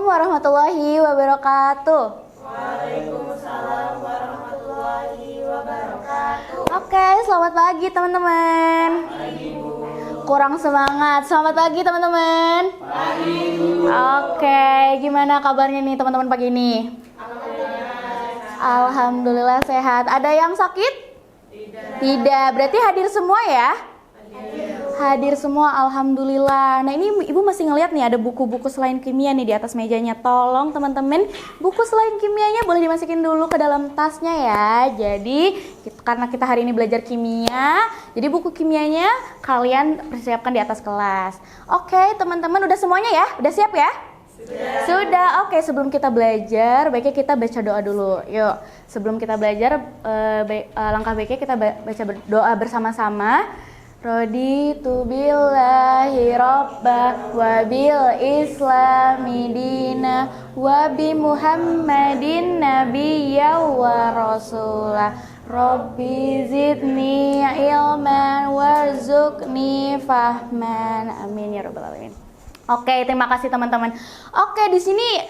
warahmatullahi wabarakatuh. Waalaikumsalam warahmatullahi wabarakatuh. Oke, selamat pagi teman-teman. Pagi, Bu. Kurang semangat. Selamat pagi teman-teman. Pagi, Bu. Oke, gimana kabarnya nih teman-teman pagi ini? Alhamdulillah sehat. Ada yang sakit? Tidak. Berarti hadir semua ya? Hadir semua, alhamdulillah. Nah, ini Ibu masih ngeliat nih ada buku-buku selain kimia nih di atas mejanya. Tolong teman-teman, buku selain kimianya boleh dimasukin dulu ke dalam tasnya ya. Jadi, karena kita hari ini belajar kimia, jadi buku kimianya kalian persiapkan di atas kelas. Oke, teman-teman udah semuanya ya? Udah siap ya? Sudah. Oke, sebelum kita belajar, baiknya kita baca doa dulu. Yuk, sebelum kita belajar, langkah baiknya kita baca doa bersama-sama. Raditu billahi robba wa bil islami dina wa bi muhammadin nabiyya wa rasulah. Rabbi zidni ilman warzuqni fahman. Amin ya rabbal alamin. Oke, terima kasih teman-teman. Oke, di sini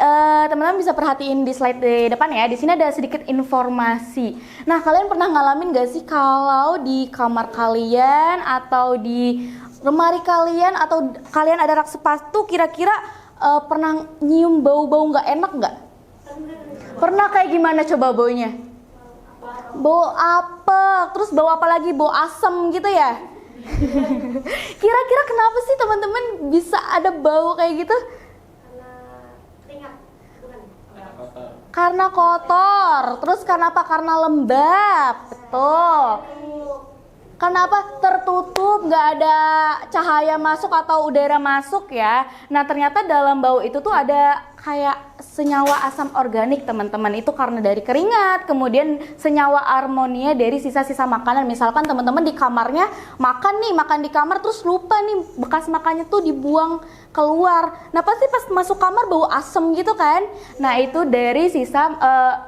teman-teman bisa perhatiin di slide di depan ya. Di sini ada sedikit informasi. Nah, kalian pernah ngalamin gak sih kalau di kamar kalian atau di lemari kalian atau kalian ada rak sepatu kira-kira pernah nyium bau-bau nggak enak nggak? Pernah. Kayak gimana coba baunya? Bau apa? Terus bau apa lagi? Bau asem gitu ya? Kira-kira kenapa sih teman-teman bisa ada bau kayak gitu? Karena kotor. Terus kenapa? Karena lembab. Betul. Kenapa? Tertutup, nggak ada cahaya masuk atau udara masuk ya. Nah, ternyata dalam bau itu tuh ada kayak senyawa asam organik teman-teman. Itu karena dari keringat, kemudian senyawa amonia dari sisa-sisa makanan. Misalkan teman-teman di kamarnya makan di kamar terus lupa nih bekas makannya tuh dibuang keluar. Nah, pasti pas masuk kamar bau asem gitu kan. Nah, itu dari sisa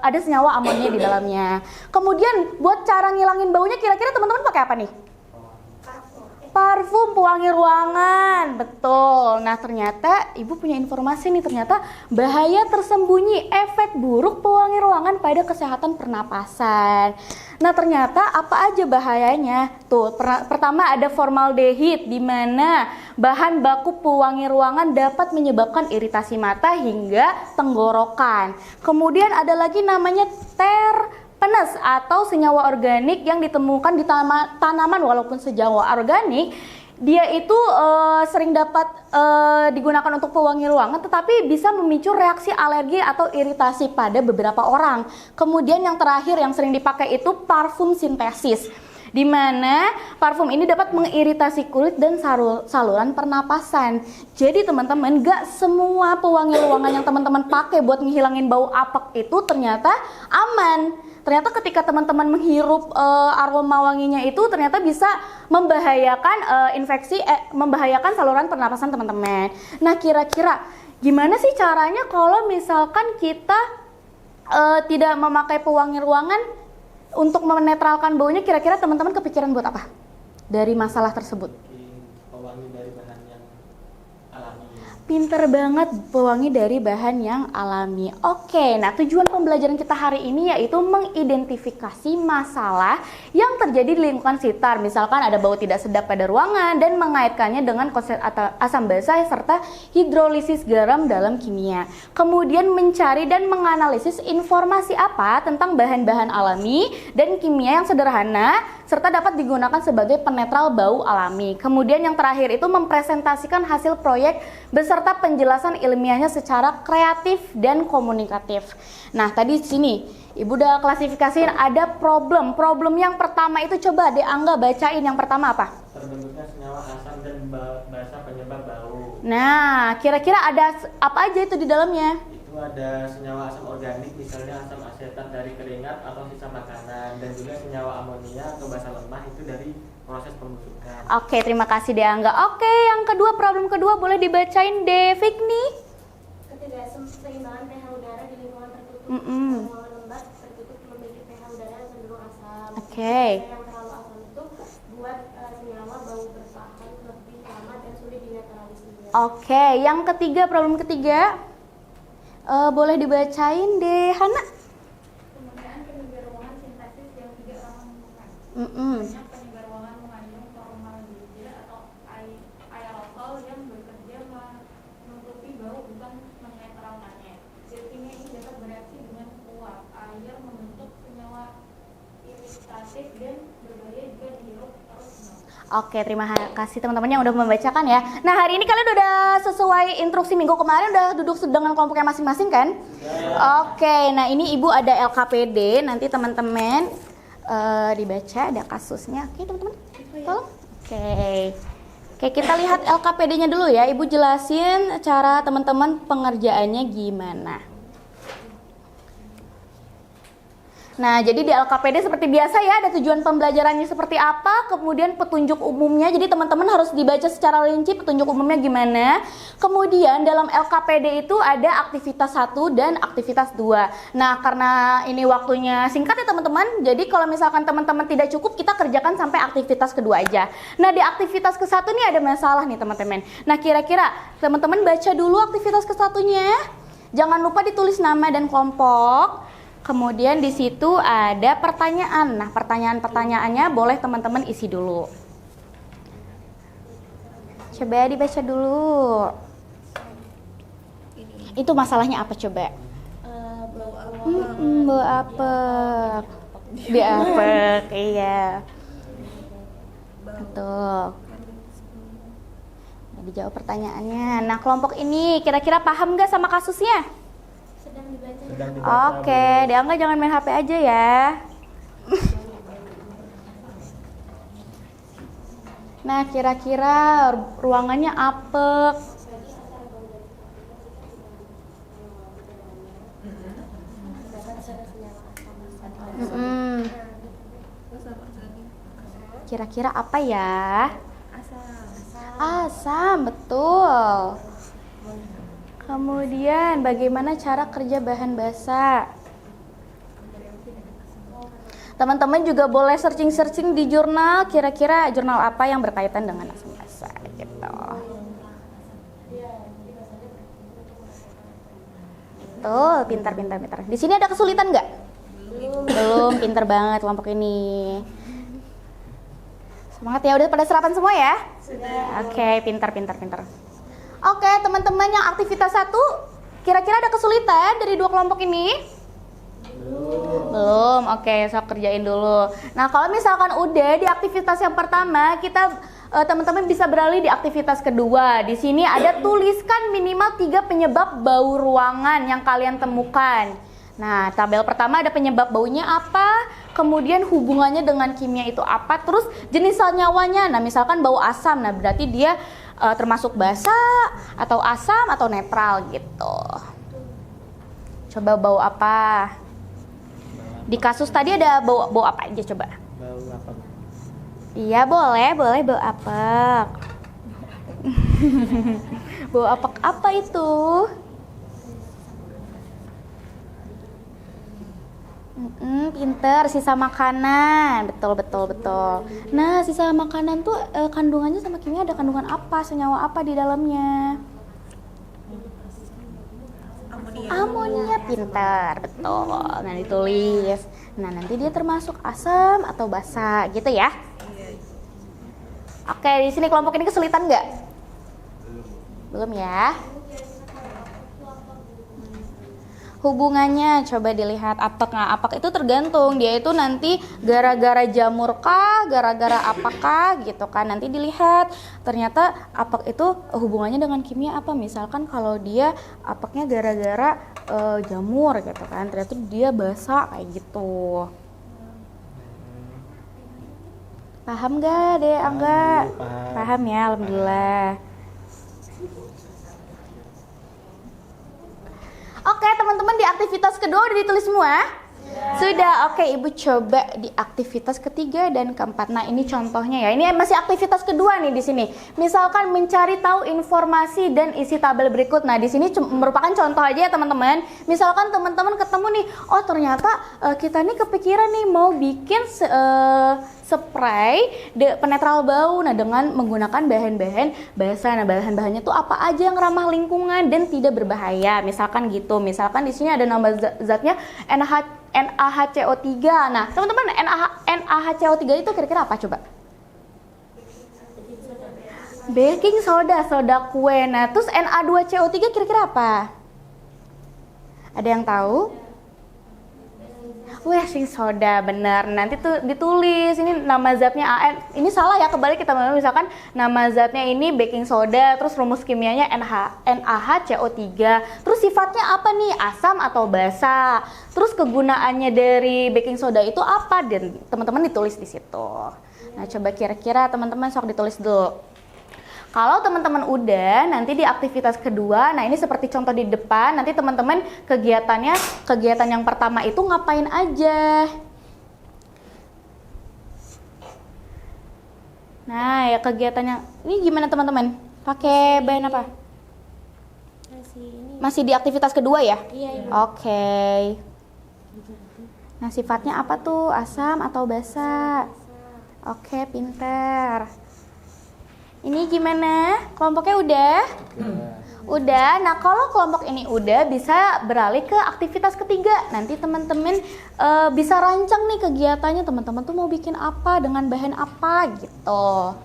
ada senyawa amonia di dalamnya. Kemudian buat cara ngilangin baunya kira-kira teman-teman pakai apa nih? Parfum pewangi ruangan, betul. Nah, ternyata Ibu punya informasi nih, ternyata bahaya tersembunyi efek buruk pewangi ruangan pada kesehatan pernapasan. Nah, ternyata apa aja bahayanya? Tuh, pertama ada formaldehid, di mana bahan baku pewangi ruangan dapat menyebabkan iritasi mata hingga tenggorokan. Kemudian ada lagi namanya terpenes atau senyawa organik yang ditemukan di tanaman. Walaupun senyawa organik, dia itu sering dapat digunakan untuk pewangi ruangan, tetapi bisa memicu reaksi alergi atau iritasi pada beberapa orang. Kemudian yang terakhir yang sering dipakai itu parfum sintesis, di mana parfum ini dapat mengiritasi kulit dan saluran pernapasan. Jadi teman-teman, gak semua pewangi ruangan yang teman-teman pakai buat menghilangin bau apek itu ternyata aman. Ternyata ketika teman-teman menghirup aroma wanginya itu ternyata bisa membahayakan membahayakan saluran pernapasan teman-teman. Nah, kira-kira gimana sih caranya kalau misalkan kita tidak memakai pewangi ruangan untuk menetralkan baunya? Kira-kira teman-teman kepikiran buat apa dari masalah tersebut? Pewangi dari bahan yang alami. Pinter banget, pewangi dari bahan yang alami. Oke, nah tujuan pembelajaran kita hari ini yaitu mengidentifikasi masalah yang terjadi di lingkungan sekitar. Misalkan ada bau tidak sedap pada ruangan dan mengaitkannya dengan konsep asam basa serta hidrolisis garam dalam kimia. Kemudian mencari dan menganalisis informasi apa tentang bahan-bahan alami dan kimia yang sederhana serta dapat digunakan sebagai penetral bau alami. Kemudian yang terakhir itu mempresentasikan hasil proyek beserta penjelasan ilmiahnya secara kreatif dan komunikatif. Nah, tadi di sini Ibu udah klasifikasiin ada problem. Problem yang pertama itu coba Angga bacain yang pertama apa? Terbentuknya senyawa asam dan basa penyebab bau. Nah, kira-kira ada apa aja itu di dalamnya? Itu ada senyawa asam organik, misalnya asam asetat dari keringat atau sisa makanan, dan juga senyawa amonia atau basa lemah itu dari proses pembusukan. Oke, terima kasih Angga. Oke, yang kedua, problem kedua boleh dibacain Devik nih. Ketidakseimbangan pH udara di lingkungan tertutup. Ruangan lembab tertutup memiliki pH udara yang cenderung asam. Oke. Yang terlalu asam itu buat senyawa bau bertahan lebih lama dan sulit dinetralisir. Oke, yang ketiga, problem ketiga. Boleh dibacain deh, Hana. Penggunaan penyegar ruangan sintetis yang tidak ramah lingkungan. Mm-mm. Banyak penyegar ruangan mengandung formaldehyde atau aerosol yang bekerja menutupi bau bukan menetralkannya. Zat kimia ini dapat bereaksi dengan uap air membentuk senyawa iritatif dan berbahaya jika dihirup terus-menerus. Oke, terima kasih teman-teman yang udah membacakan ya. Nah, hari ini kalian udah sesuai instruksi minggu kemarin udah duduk dengan kelompoknya masing-masing kan? Oke, nah ini Ibu ada LKPD, nanti teman-teman dibaca ada kasusnya. Oke, teman-teman. Tolong. Oke, kita lihat LKPD-nya dulu ya. Ibu jelasin cara teman-teman pengerjaannya gimana. Nah, jadi di LKPD seperti biasa ya, ada tujuan pembelajarannya seperti apa, kemudian petunjuk umumnya, jadi teman-teman harus dibaca secara rinci petunjuk umumnya gimana. Kemudian dalam LKPD itu ada aktivitas 1 dan aktivitas 2. Nah, karena ini waktunya singkat ya teman-teman, jadi kalau misalkan teman-teman tidak cukup, kita kerjakan sampai aktivitas kedua aja. Nah, di aktivitas ke-1 nih ada masalah nih teman-teman. Nah, kira-kira teman-teman baca dulu aktivitas ke-1-nya. Jangan lupa ditulis nama dan kelompok. Kemudian di situ ada pertanyaan. Nah, pertanyaan-pertanyaannya boleh teman-teman isi dulu. Coba dibaca dulu. Itu masalahnya apa coba? Bau apek. Di apek, iya. Betul. Nah, dijawab pertanyaannya. Nah, kelompok ini kira-kira paham gak sama kasusnya? Sedang dibaca. Oke, Deangga jangan main HP aja ya. Nah, kira-kira ruangannya apek. Kira-kira apa ya? Asam, betul. Kemudian bagaimana cara kerja bahan basa? Teman-teman juga boleh searching-searching di jurnal, kira-kira jurnal apa yang berkaitan dengan asam basa gitu. Betul, pintar. Di sini ada kesulitan nggak? Belum, pintar banget kelompok ini. Semangat ya, udah pada serapan semua ya? Sudah. Oke, pintar. Oke, teman-teman yang aktivitas 1, kira-kira ada kesulitan dari 2 kelompok ini? Belum. Oke, saya kerjain dulu. Nah, kalau misalkan udah di aktivitas yang pertama, kita teman-teman bisa beralih di aktivitas kedua. Di sini ada tuliskan minimal 3 penyebab bau ruangan yang kalian temukan. Nah, tabel pertama ada penyebab baunya apa, kemudian hubungannya dengan kimia itu apa, terus jenis senyawanya. Nah, misalkan bau asam, nah berarti dia termasuk basa atau asam atau netral gitu. Coba bau apa? Di kasus tadi ada bau apa aja coba? Bau apa? Iya boleh bau apek. Bau apek apa itu? Pinter, sisa makanan, betul. Nah, sisa makanan tuh kandungannya sama kimia ada kandungan apa, senyawa apa di dalamnya? Amonia, pinter, betul. Nah, ditulis. Nah, nanti dia termasuk asam atau basa, gitu ya? Oke, di sini kelompok ini kesulitan nggak? Belum ya? Hubungannya coba dilihat apek. Nah, apek itu tergantung dia itu nanti gara-gara jamur kah, gara-gara apakah gitu kan. Nanti dilihat ternyata apek itu hubungannya dengan kimia apa. Misalkan kalau dia apeknya gara-gara jamur gitu kan, ternyata dia basah kayak gitu. Paham gak deh Angga? Paham ya, alhamdulillah. Oke, teman-teman di aktivitas kedua udah ditulis semua? Sudah, oke Ibu coba di aktivitas ketiga dan keempat. Nah ini contohnya ya, ini masih aktivitas kedua nih di sini. Misalkan mencari tahu informasi dan isi tabel berikut. Nah di sini merupakan contoh aja ya teman-teman. Misalkan teman-teman ketemu nih, oh ternyata kita nih kepikiran nih mau bikin spray penetral bau. Nah dengan menggunakan bahan-bahan basah. Nah bahan-bahannya tuh apa aja yang ramah lingkungan dan tidak berbahaya. Misalkan gitu. Misalkan di sini ada nama zatnya NaHCO3. Nah, teman-teman, NaHCO3 itu kira-kira apa coba? Baking soda, soda kue. Nah, terus Na2CO3 kira-kira apa? Ada yang tahu? Washing soda, benar. Nanti tuh ditulis ini nama zatnya AN. Ini salah ya, kebalik kita misalkan nama zatnya ini baking soda, terus rumus kimianya NaHCO3. Terus sifatnya apa nih? Asam atau basa? Terus kegunaannya dari baking soda itu apa? Dan teman-teman ditulis di situ. Nah, coba kira-kira teman-teman sok ditulis dulu. Kalau teman-teman udah, nanti di aktivitas kedua, nah ini seperti contoh di depan, nanti teman-teman kegiatan yang pertama itu ngapain aja. Nah, ya kegiatan yang ini gimana teman-teman? Pakai bahan apa? Masih di aktivitas kedua ya? Iya, Ibu. Oke. Nah, sifatnya apa tuh? Asam atau basa? Oke, pinter. Ini gimana? Kelompoknya udah? Udah. Nah, kalau kelompok ini udah, bisa beralih ke aktivitas ketiga. Nanti teman-teman bisa rancang nih kegiatannya. Teman-teman tuh mau bikin apa, dengan bahan apa gitu.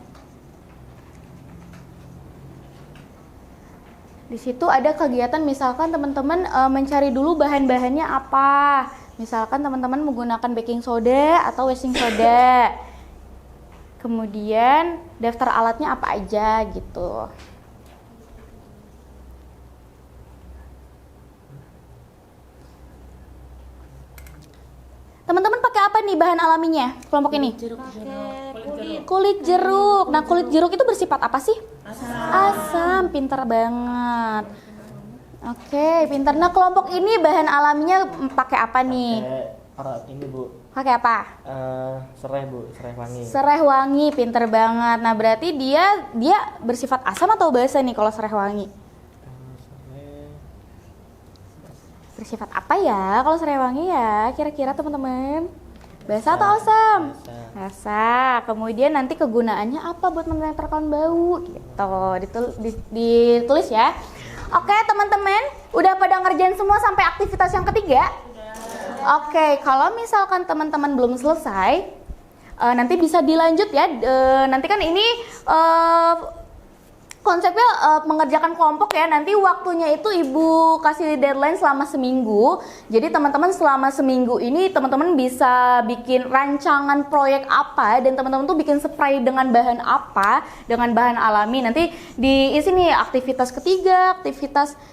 Di situ ada kegiatan misalkan teman-teman mencari dulu bahan-bahannya apa. Misalkan teman-teman menggunakan baking soda atau washing soda. Kemudian daftar alatnya apa aja gitu. Teman-teman pakai apa nih bahan alaminya kelompok ini? Kulit jeruk. Nah, kulit jeruk itu bersifat apa sih? Asam. Pinter banget. Oke, pinter. Nah, kelompok ini bahan alaminya pakai apa nih? Ini Bu. Pakai apa? Serai Bu, serai wangi. Serai wangi, pinter banget. Nah, berarti dia bersifat asam atau basa nih kalau serai wangi? Bersifat apa ya kalau serai wangi ya? Kira-kira teman-teman? Basa atau asam? Basa. Kemudian nanti kegunaannya apa buat menetralkan bau? Gitu. Ditulis ya. Oke, teman-teman, udah pada ngerjain semua sampai aktivitas yang ketiga? Oke, kalau misalkan teman-teman belum selesai, nanti bisa dilanjut ya. Nanti kan ini konsepnya mengerjakan kelompok ya. Nanti waktunya itu Ibu kasih deadline selama seminggu. Jadi teman-teman selama seminggu ini teman-teman bisa bikin rancangan proyek apa, dan teman-teman tuh bikin spray dengan bahan apa, dengan bahan alami. Nanti diisi nih aktivitas ketiga,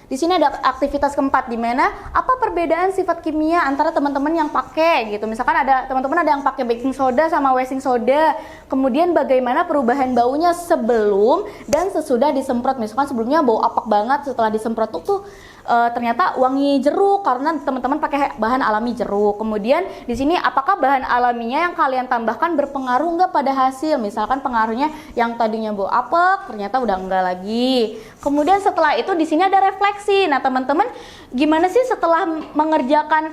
di sini ada aktivitas keempat, di mana apa perbedaan sifat kimia antara teman-teman yang pakai gitu. Misalkan ada teman-teman ada yang pakai baking soda sama washing soda. Kemudian bagaimana perubahan baunya sebelum dan sesudah disemprot. Misalkan sebelumnya bau apak banget, setelah disemprot tuh ternyata wangi jeruk karena teman-teman pakai bahan alami jeruk. Kemudian di sini apakah bahan alaminya yang kalian tambahkan berpengaruh nggak pada hasil? Misalkan pengaruhnya yang tadinya bau apek ternyata udah enggak lagi. Kemudian setelah itu di sini ada refleksi. Nah, teman-teman gimana sih setelah mengerjakan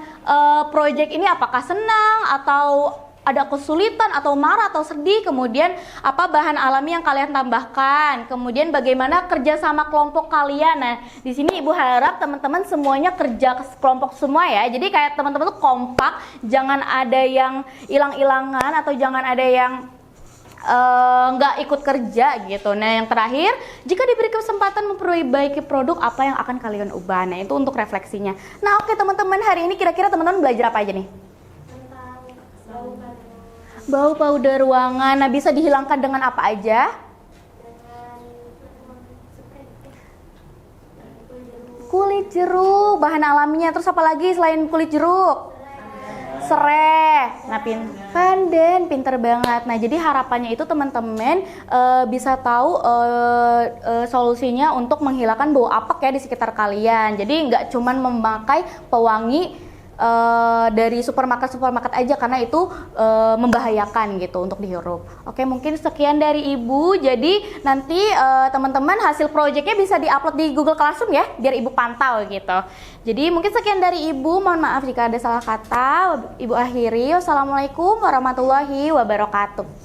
proyek ini, apakah senang atau ada kesulitan atau marah atau sedih? Kemudian apa bahan alami yang kalian tambahkan? Kemudian bagaimana kerja sama kelompok kalian? Nah, di sini Ibu harap teman-teman semuanya kerja kelompok semua ya. Jadi kayak teman-teman tuh kompak, jangan ada yang hilang-hilangan atau jangan ada yang nggak ikut kerja gitu. Nah, yang terakhir, jika diberi kesempatan memperbaiki produk, apa yang akan kalian ubah? Nah, itu untuk refleksinya. Nah, oke teman-teman, hari ini kira-kira teman-teman belajar apa aja nih? Bau powder ruangan. Nah, bisa dihilangkan dengan apa aja? Kulit jeruk, bahan alaminya. Terus apa lagi selain kulit jeruk? Serai. Nah, pandan, pinter banget. Nah, jadi harapannya itu teman-teman bisa tahu solusinya untuk menghilangkan bau apek ya di sekitar kalian. Jadi nggak cuman memakai pewangi dari supermarket aja karena itu membahayakan gitu untuk dihirup. Oke, mungkin sekian dari Ibu. Jadi nanti teman-teman hasil proyeknya bisa diupload di Google Classroom ya, biar Ibu pantau gitu. Jadi mungkin sekian dari Ibu. Mohon maaf jika ada salah kata. Ibu akhiri. Wassalamualaikum warahmatullahi wabarakatuh.